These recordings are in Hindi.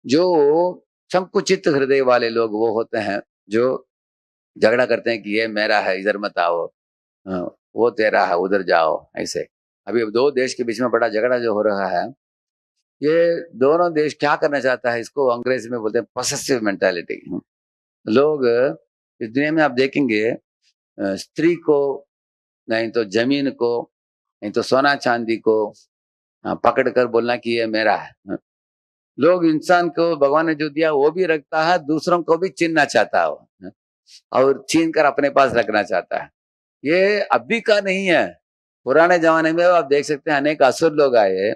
जो संकुचित हृदय वाले लोग वो होते हैं जो झगड़ा करते हैं कि ये मेरा है इधर मत आओ, वो तेरा है उधर जाओ, ऐसे। अभी दो देश के बीच में बड़ा झगड़ा जो हो रहा है, ये दोनों देश क्या करना चाहता है, इसको अंग्रेजी में बोलते हैं पसेसिव मेंटालिटी। लोग इस दुनिया में आप देखेंगे, स्त्री को, नहीं तो जमीन को, नहीं तो सोना चांदी को पकड़ कर बोलना कि ये मेरा है। लोग इंसान को भगवान ने जो दिया वो भी रखता है, दूसरों को भी छीनना चाहता है वो, और छीन कर अपने पास रखना चाहता है। ये अभी का नहीं है, पुराने जमाने में आप देख सकते हैं अनेक असुर लोग आए,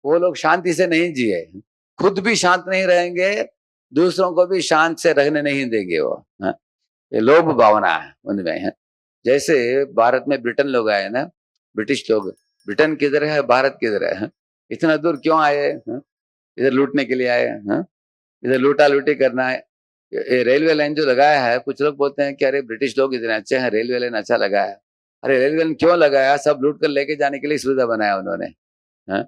वो लोग शांति से नहीं जिए, खुद भी शांत नहीं रहेंगे, दूसरों को भी शांत से रहने नहीं देंगे वो। ये लोभ भावना है उनमें है। जैसे भारत में ब्रिटेन लोग आए ना, ब्रिटिश लोग, ब्रिटेन किधर है भारत किधर है, इतना दूर क्यों आए, इधर लूटने के लिए आए, इधर लूटा लूटी करना है। ये रेलवे लाइन जो लगाया है, कुछ लोग बोलते हैं कि अरे ब्रिटिश लोग इतने अच्छे हैं, रेलवे लाइन अच्छा लगाया। अरे रेलवे लाइन क्यों लगाया, सब लूट कर लेके जाने के लिए सुविधा बनाया उन्होंने, है?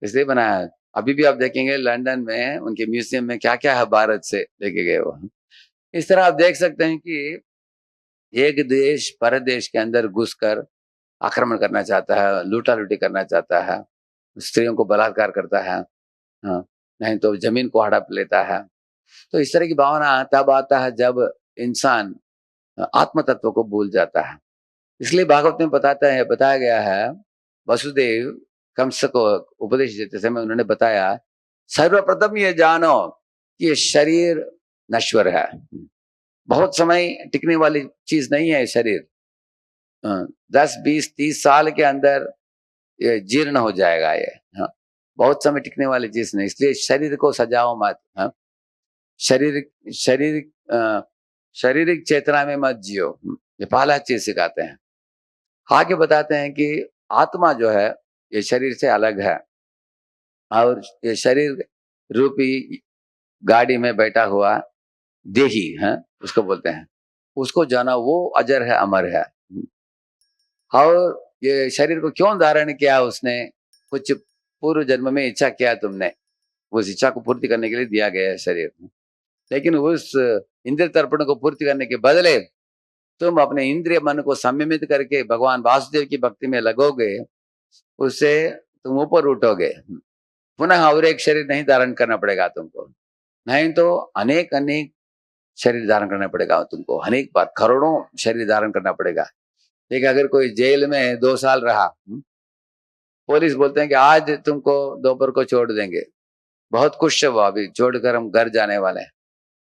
इसलिए बनाया है। अभी भी आप देखेंगे लंदन में उनके म्यूजियम में क्या क्या है भारत से लेके गए वो। इस तरह आप देख सकते हैं कि एक देश परदेश के अंदर घुसकर आक्रमण करना चाहता है, लूटा लूटी करना चाहता है, स्त्रियों को बलात्कार करता है, हाँ, नहीं तो जमीन को हड़प लेता है। तो इस तरह की भावना तब आता है जब इंसान आत्म तत्व को भूल जाता है। इसलिए भागवत में बताया गया है, वसुदेव कंस को उपदेश देते समय उन्होंने बताया, सर्वप्रथम ये जानो कि ये शरीर नश्वर है, बहुत समय टिकने वाली चीज नहीं है शरीर। 10 20 30 साल के अंदर ये जीर्ण हो जाएगा ये। हाँ, बहुत समय टिकने वाली चीज नहीं, इसलिए शरीर को सजाओ मत। हाँ, शरीर शरीर अ, शारीरिक चेतना में मत जियो। ये पहला चीज सिखाते हैं। आगे बताते हैं कि आत्मा जो है ये शरीर से अलग है, और ये शरीर रूपी गाड़ी में बैठा हुआ देही है, उसको बोलते हैं, उसको जाना वो अजर है अमर है। और ये शरीर को क्यों धारण किया उसने, कुछ पूर्व जन्म में इच्छा किया तुमने, उस इच्छा को पूर्ति करने के लिए दिया गया है शरीर। लेकिन उस इंद्रिय तर्पण को पूर्ति करने के बदले तुम अपने इंद्रिय मन को संयमित करके भगवान वासुदेव की भक्ति में लगोगे, उससे तुम ऊपर उठोगे। पुनः और एक शरीर नहीं धारण करना पड़ेगा तुमको, नहीं तो अनेक अनेक शरीर धारण करना पड़ेगा तुमको, अनेक बार करोड़ों शरीर धारण करना पड़ेगा। देखिए अगर कोई जेल में 2 साल रहा, पुलिस बोलते हैं कि आज तुमको दोपहर को छोड़ देंगे, बहुत खुश है वो, अभी छोड़कर हम घर जाने वाले हैं।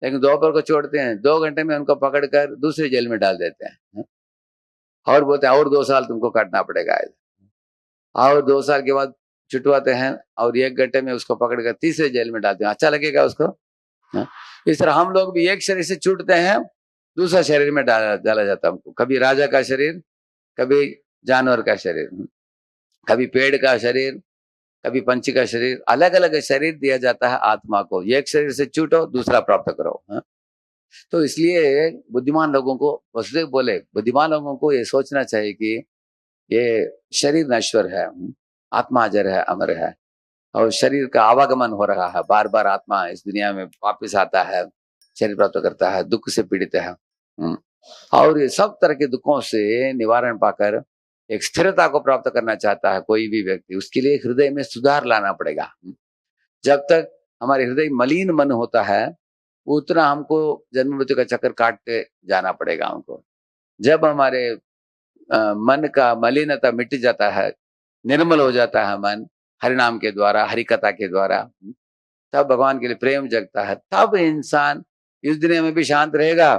लेकिन दोपहर को छोड़ते हैं, 2 घंटे में उनको पकड़कर दूसरी जेल में डाल देते हैं, और बोलते हैं और 2 साल तुमको काटना पड़ेगा। और 2 साल के बाद छुटवाते हैं, और 1 घंटे में उसको पकड़कर तीसरे जेल में डालते हैं। अच्छा लगेगा उसको? हाँ? इस तरह हम लोग भी एक शरीर से छूटते हैं, दूसरा शरीर में डाला जाता है हमको। कभी राजा का शरीर, कभी जानवर का शरीर, कभी पेड़ का शरीर, कभी पंछी का शरीर, अलग अलग शरीर दिया जाता है आत्मा को। एक शरीर से छूटो, दूसरा प्राप्त करो। हाँ? तो इसलिए बुद्धिमान लोगों को, वसुदेव बोले बुद्धिमान लोगों को ये सोचना चाहिए कि ये शरीर नश्वर है, आत्मा अजर है अमर है, और शरीर का आवागमन हो रहा है, बार बार आत्मा इस दुनिया में वापस आता है, शरीर प्राप्त करता है, दुख से पीड़ित है। और ये सब तरह के दुखों से निवारण पाकर एक स्थिरता को प्राप्त करना चाहता है कोई भी व्यक्ति, उसके लिए हृदय में सुधार लाना पड़ेगा। जब तक हमारे हृदय मलिन मन होता है, उतना हमको जन्म मृत्यु का चक्कर काटते जाना पड़ेगा हमको। जब हमारे मन का मलिनता मिट जाता है, निर्मल हो जाता है मन, हरिनाम के द्वारा, हरि कथा के द्वारा, तब भगवान के लिए प्रेम जगता है, तब इंसान इस दुनिया में भी शांत रहेगा,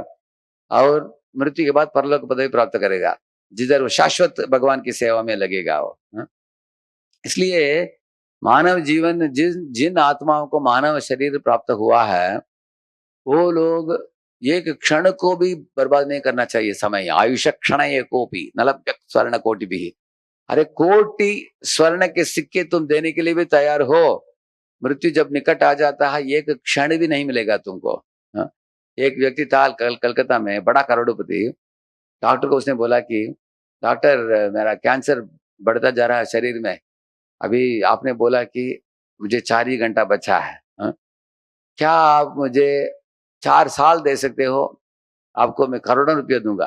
और मृत्यु के बाद परलोक पदवी प्राप्त करेगा, जिधर वो शाश्वत भगवान की सेवा में लगेगा वो। इसलिए मानव जीवन, जिन जिन आत्माओं को मानव शरीर प्राप्त हुआ है, वो लोग एक क्षण को भी बर्बाद नहीं करना चाहिए। समय आयुष क्षण एकोपि न लभ्यते स्वर्ण कोटि भी। अरे कोटि स्वर्ण के सिक्के तुम देने के लिए भी तैयार हो, मृत्यु जब निकट आ जाता है एक क्षण भी नहीं मिलेगा तुमको। हाँ? एक व्यक्ति था कलकत्ता में, बड़ा करोड़पति, डॉक्टर को उसने बोला कि डॉक्टर मेरा कैंसर बढ़ता जा रहा है शरीर में, अभी आपने बोला कि मुझे 4 ही घंटा बचा है, हाँ? क्या आप मुझे 4 साल दे सकते हो? आपको मैं करोड़ों रुपये दूँगा।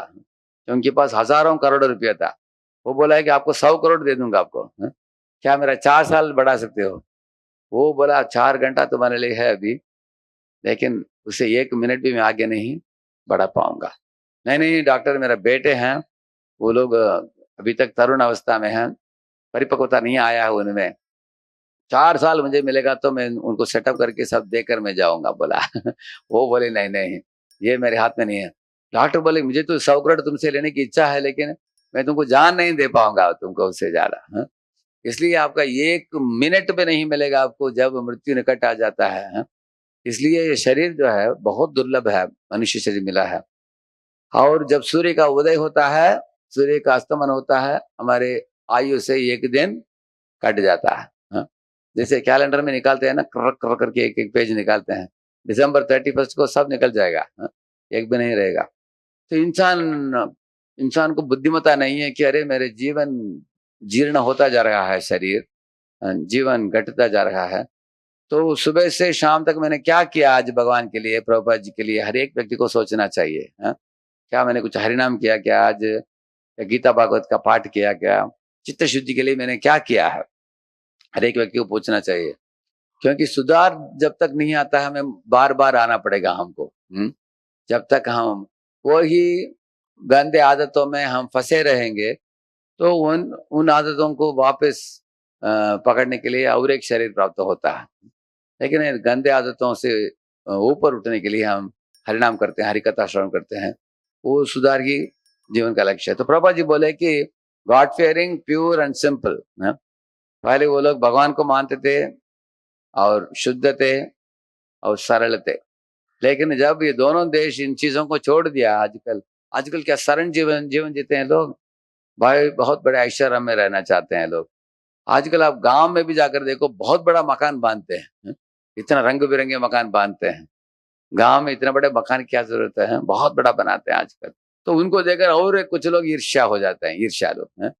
तो उनके पास हज़ारों करोड़ों रुपया था। वो बोला है कि आपको 100 करोड़ दे दूँगा आपको। क्या मेरा 4 साल बढ़ा सकते हो? वो बोला 4 घंटा तुम्हारे लिए है अभी, लेकिन उसे 1 मिनट भी मैं आगे नहीं बढ़ा पाऊँगा। नहीं, नहीं डॉक्टर मेरे बेटे हैं, वो लोग अभी तक तरुण अवस्था में हैं, परिपक्वता नहीं आया है उनमें। 4 साल मुझे मिलेगा तो मैं उनको सेटअप करके सब देकर मैं जाऊँगा बोला। वो बोले नहीं, नहीं, ये मेरे हाथ में नहीं है। डॉक्टर बोले मुझे तो 100 करोड़ तुमसे लेने की इच्छा है, लेकिन मैं तुमको जान नहीं दे पाऊँगा तुमको उससे ज़्यादा। इसलिए आपका 1 मिनट भी नहीं मिलेगा आपको जब मृत्यु निकट आ जाता है। इसलिए ये शरीर जो है बहुत दुर्लभ है, मनुष्य शरीर मिला है। और जब सूर्य का उदय होता है, सूर्य का अस्तमन होता है, हमारे आयु से 1 दिन कट जाता है। हाँ, जैसे कैलेंडर में निकालते हैं ना, कर कर करके एक-एक पेज निकालते हैं। दिसंबर 31 को सब निकल जाएगा। एक भी नहीं रहेगा। तो इंसान इंसान को बुद्धिमत्ता नहीं है कि अरे मेरे जीवन जीर्ण होता जा रहा है शरीर, जीवन घटता जा रहा है। तो सुबह से शाम तक मैंने क्या किया आज भगवान के लिए, प्रभुपाद जी के लिए, हर एक व्यक्ति को सोचना चाहिए। क्या मैंने कुछ हरिनाम किया क्या आज? या गीता भागवत का पाठ किया क्या? चित्त शुद्धि के लिए मैंने क्या किया है? हर एक व्यक्ति को पूछना चाहिए। क्योंकि सुधार जब तक नहीं आता है, हमें बार-बार आना पड़ेगा हमको। जब तक हम वही गंदे आदतों में हम फँसे रहेंगे, तो उन उन आदतों को वापस पकड़ने के लिए और एक शरीर प्राप्त होता है। लेकिन इन गंदे आदतों से ऊपर उठने के लिए हम हरिनाम करते हैं, हरि कथा श्रवण करते हैं। वो सुधार ही जीवन का लक्ष्य है। तो प्रभुपाद जी बोले कि God fearing, pure and simple. पहले वो लोग भगवान को मानते थे और शुद्ध थे और सरल थे। लेकिन जब ये दोनों देश इन चीज़ों को छोड़ दिया, आजकल आजकल क्या सरल जीवन जीवन जीते हैं लोग। भाई बहुत बड़े ऐश्वर्य में रहना चाहते हैं लोग। आजकल आप गाँव में भी जाकर देखो, बहुत बड़ा मकान बाँधते हैं। इतना रंग-बिरंगे मकान बाँधते हैं। गाँव में इतने बड़े मकान की क्या ज़रूरत है? बहुत बड़ा बनाते हैं आजकल। तो उनको देखकर और कुछ लोग ईर्ष्या हो जाते हैं, ईर्ष्या लोग हैं।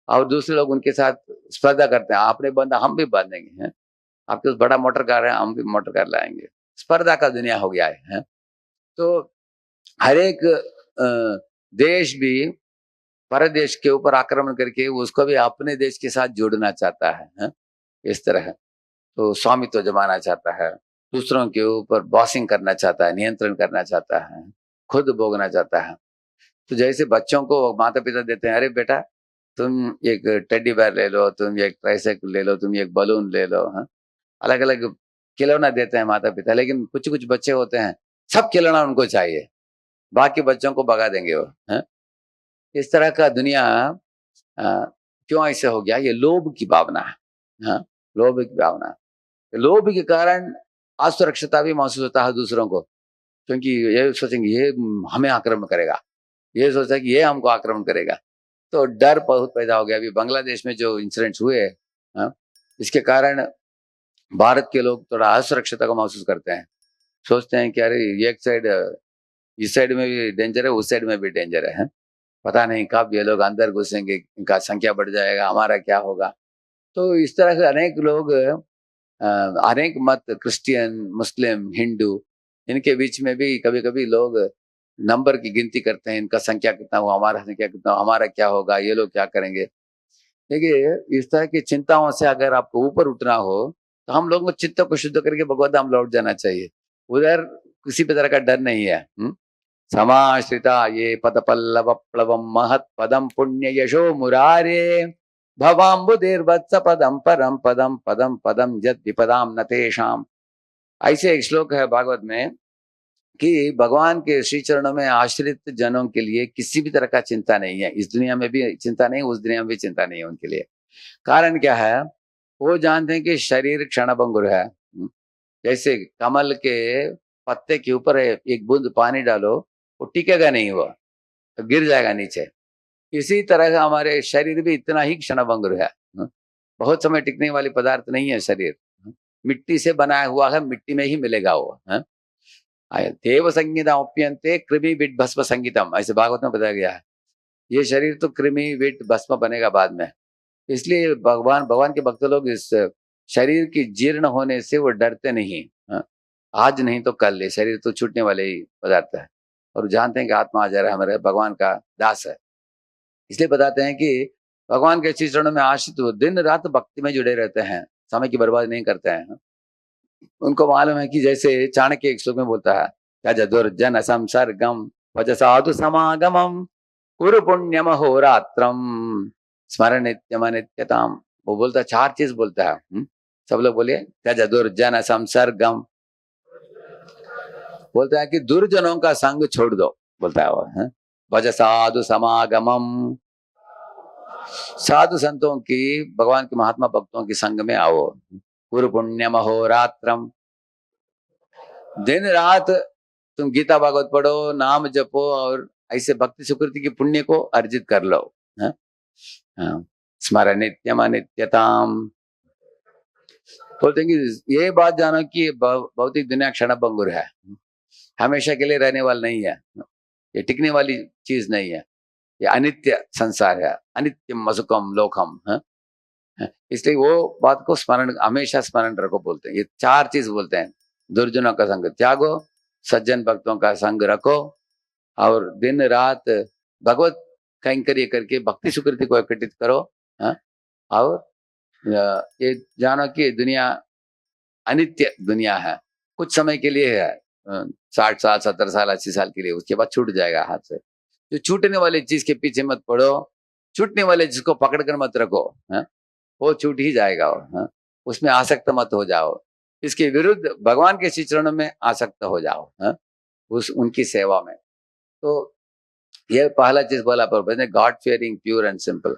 और दूसरे लोग उनके साथ स्पर्धा करते हैं, आपने बाँधा हम भी बाँधेंगे, हैं? आपके पास बड़ा मोटर कार है, हम भी मोटर कार लाएँगे। स्पर्धा का दुनिया हो गया है, हैं? तो हर एक देश भी परदेश के ऊपर आक्रमण करके उसको भी अपने देश के साथ जोड़ना चाहता है, हैं? इस तरह। तो स्वामित्व जमाना चाहता है, दूसरों के ऊपर बॉसिंग करना चाहता है, नियंत्रण करना चाहता है, खुद भोगना चाहता है। तो जैसे बच्चों को माता-पिता देते हैं, अरे बेटा तुम एक टेडी बेयर ले लो, तुम एक ट्राइसाइकिल ले लो, तुम एक बलून ले लो, हाँ? अलग-अलग खिलौना देते हैं माता-पिता, लेकिन कुछ-कुछ बच्चे होते हैं, सब खिलौना उनको चाहिए, बाकी बच्चों को भगा देंगे वो, हैं? इस तरह का दुनिया अ, क्यों ऐसे हो गया? ये लोभ की भावना है, हाँ? लोभ की भावना। लोभ के कारण असुरक्षता भी महसूस होता है दूसरों को, क्योंकि ये सोचेंगे ये हमें आक्रमण करेगा, ये सोचता है कि ये हमको आक्रमण करेगा। तो डर बहुत पैदा हो गया। अभी बांग्लादेश में जो इंसिडेंट्स हुए, हाँ, इसके कारण भारत के लोग थोड़ा असुरक्षता को महसूस करते हैं। सोचते हैं कि अरे ये एक साइड, इस साइड में भी डेंजर है, उस साइड में भी डेंजर है, हैं? पता नहीं कब ये लोग अंदर घुसेंगे, इनका संख्या बढ़ जाएगा, हमारा क्या होगा? तो इस तरह से अनेक लोग अनेक मत, क्रिश्चियन, मुस्लिम, हिंदू, इनके बीच में भी कभी-कभी लोग नंबर की गिनती करते हैं, इनका संख्या कितना हुआ, हमारा संख्या कितना हुआ, हमारा क्या होगा, ये लोग क्या करेंगे? देखिए, इस तरह की चिंताओं से अगर आपको ऊपर उठना हो, तो हम लोगों को चित्त को शुद्ध करके भगवत धाम लौट जाना चाहिए। उधर किसी भी तरह का डर नहीं है। समाश्रिता ये पदपल्लव प्लवम महत् पदम पुण्य यशो मुरारे भवाम्बुधिर्वत्स पदम परम पदम पदम पदम यद विपदाम न तेषाम। ऐसे एक श्लोक है भागवत में कि भगवान के श्री चरणों में आश्रित जनों के लिए किसी भी तरह का चिंता नहीं है। इस दुनिया में भी चिंता नहीं, उस दुनिया में भी चिंता नहीं है उनके लिए। कारण क्या है? वो जानते हैं कि शरीर क्षणभंगुर है। जैसे कमल के पत्ते के ऊपर एक बूंद पानी डालो, वो टिकेगा नहीं, वो तो गिर जाएगा नीचे। इसी तरह का हमारे शरीर भी इतना ही क्षणभंगुर है। बहुत समय टिकने वाली पदार्थ नहीं है शरीर। मिट्टी से बनाया हुआ है, मिट्टी में ही मिलेगा वो। देव संगीता उप्यन्ते कृमि विट भस्म संगीतम, ऐसे भागवत में बताया गया है। ये शरीर तो कृमि विट भस्म बनेगा बाद में। इसलिए भगवान भगवान के भक्त लोग इस शरीर की जीर्ण होने से वो डरते नहीं। हाँ? आज नहीं तो कल, ये शरीर तो छूटने वाले ही पदार्थ है, और जानते हैं कि आत्मा आ जा रहा है, हमारे भगवान का दास है। इसलिए बताते हैं कि भगवान के श्री चरणों में आश्रित हो दिन रात भक्ति में जुड़े रहते हैं, समय की बर्बादी नहीं करते हैं। उनको मालूम है कि जैसे चाणक्य एक श्लोक में बोलता है, त्यज दुर्जन संसर्गम भज साधु समागमम कुरु पुण्यम होरात्रम स्मरण नित्यम अनित्यताम। वो बोलता है, चार चीज बोलता है। सब लोग बोलिए, त्यज दुर्जन संसर्गम, बोलता है कि दुर्जनों का संग छोड़ दो, बोलता है वो। भज साधु समागमम, साधु संतों की, भगवान के महात्मा भक्तों के संग में आओ। गुरु पुण्यम अहोरात्रम, दिन रात तुम गीता भागवत पढ़ो, नाम जपो, और ऐसे भक्ति सुकृति की पुण्य को अर्जित कर लो। स्मरण नित्यम अनित्यताम, बोलते हैं कि ये बात जानो कि भौतिक दुनिया क्षण भंगुर है, हमेशा के लिए रहने वाला नहीं है, ये टिकने वाली चीज नहीं है, ये अनित्य संसार है, अनित्यम असुकम लोकम है। इसलिए वो बात को स्मरण, हमेशा स्मरण रखो, बोलते हैं। ये चार चीज बोलते हैं, दुर्जनों का संग त्यागो, सज्जन भक्तों का संग रखो, और दिन रात भगवत कैंकर्य करके भक्ति सुकृति को एकत्रित करो। और ये जानो कि दुनिया अनित्य दुनिया है, कुछ समय के लिए है, 60 साल 70 साल 80 साल के लिए, उसके बाद छूट जाएगा हाथ से। जो छूटने वाले चीज के पीछे मत पड़ो, छूटने वाले जिसको पकड़ कर मत रखो, वो छूट ही जाएगा वो। उसमें आसक्त मत हो जाओ, इसके विरुद्ध भगवान के श्री चरणों में आसक्त हो जाओ, उस उनकी सेवा में। तो ये पहला चीज बोला पर God fearing pure and simple.